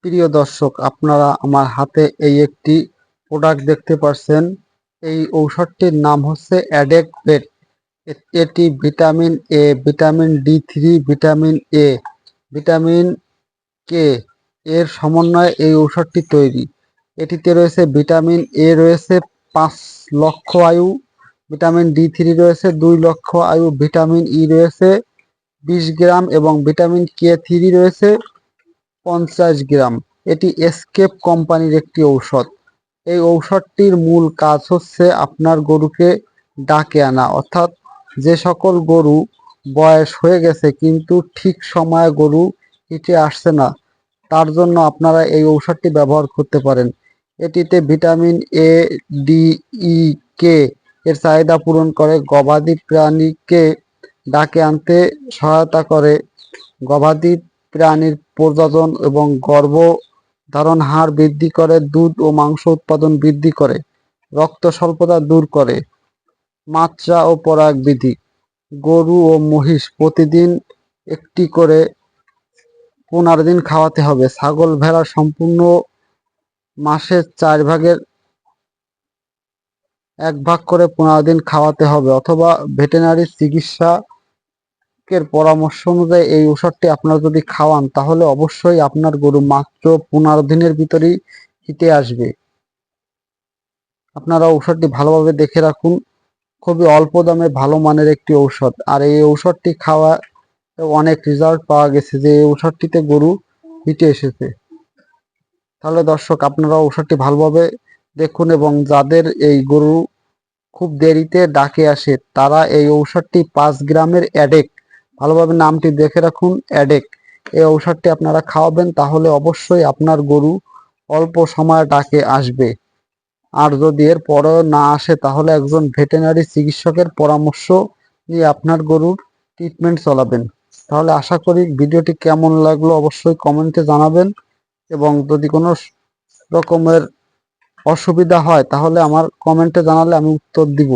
প্রিয় দর্শক, আপনারা আমার হাতে এই একটি প্রোডাক্ট দেখতে পাচ্ছেন। এই ঔষধটির নাম হচ্ছে অ্যাডেক পেট। এটি vitamin A, vitamin D3, vitamin A, vitamin K এর সমন্বয়ে এই ঔষধটি তৈরি। এটিতে রয়েছে ভিটামিন এ রয়েছে 5 লক্ষ আয়ু, ভিটামিন ডি3 রয়েছে 2 লক্ষ আয়ু, ভিটামিন ই রয়েছে 20 গ্রাম এবং ভিটামিন কে3 রয়েছে 50 গ্রাম। এটি এসকেপ কোম্পানির একটি ঔষধ। এই ঔষধটির মূল কাজ হচ্ছে আপনার গরুকে ডাকে আনা, অর্থাৎ যে সকল গরু বয়স হয়ে গেছে কিন্তু ঠিক সময়ে গরু হিটে আসছে না, তার জন্য আপনারা এই ঔষধটি ব্যবহার করতে পারেন। এটিতে ভিটামিন এ, ডি, ই, কে এর চাহিদা পূরণ করে, গবাদি প্রাণীকে ডাকে আনতে সহায়তা করে, গবাদি প্রাণীর প্রজনন এবং গর্ভধারণ হার বৃদ্ধি করে, দুধ ও মাংস উৎপাদন বৃদ্ধি করে, রক্ত স্বল্পতা দূর করে, মাত্রা ও পরাগ বৃদ্ধি। গরু ও মহিষ প্রতিদিন একটি করে 15 দিন খাওয়াতে হবে। ছাগল ভেড়া সম্পূর্ণ মাসের 4 ভাগের 1 ভাগ করে 15 দিন খাওয়াতে হবে, অথবা ভেটেরিনারি চিকিৎসকের পরামর্শ অনুযায়ী এই ওষুধটি আপনারা যদি খাওয়ান তাহলে অবশ্যই আপনার গরু মাত্র 15 দিনের ভিতরেই হিটে আসবে। আপনারা ঔষধটি ভালোভাবে দেখে রাখুন। খুবই অল্প দামে ভালো মানের একটি ঔষধ, আর এই ঔষধটি খাওয়া অনেক রেজাল্ট পাওয়া গেছে যে এই ঔষধটিতে গরু হিটে এসেছে। তাহলে দর্শক, আপনারা ঔষধটি ভালোভাবে দেখুন, এবং যাদের এই গরু খুব দেরিতে ডাকে আসে তারা এই ঔষধটি 5 গ্রামের অ্যাডেক, ভালোভাবে নামটি দেখে রাখুন, অ্যাডেক, এই ঔষধটি আপনারা খাওয়াবেন, তাহলে অবশ্যই আপনার গরু অল্প সময়ে ডাকে আসবে। আর যদি এর পরেও না আসে তাহলে একজন ভেটেরিনারি চিকিৎসকের পরামর্শ নিয়ে আপনার গরুর ট্রিটমেন্ট চালাবেন। তাহলে আশা করি ভিডিওটি কেমন লাগলো অবশ্যই কমেন্টে জানাবেন, এবং যদি কোনো রকমের অসুবিধা হয় তাহলে আমার কমেন্টে জানালে আমি উত্তর দিব।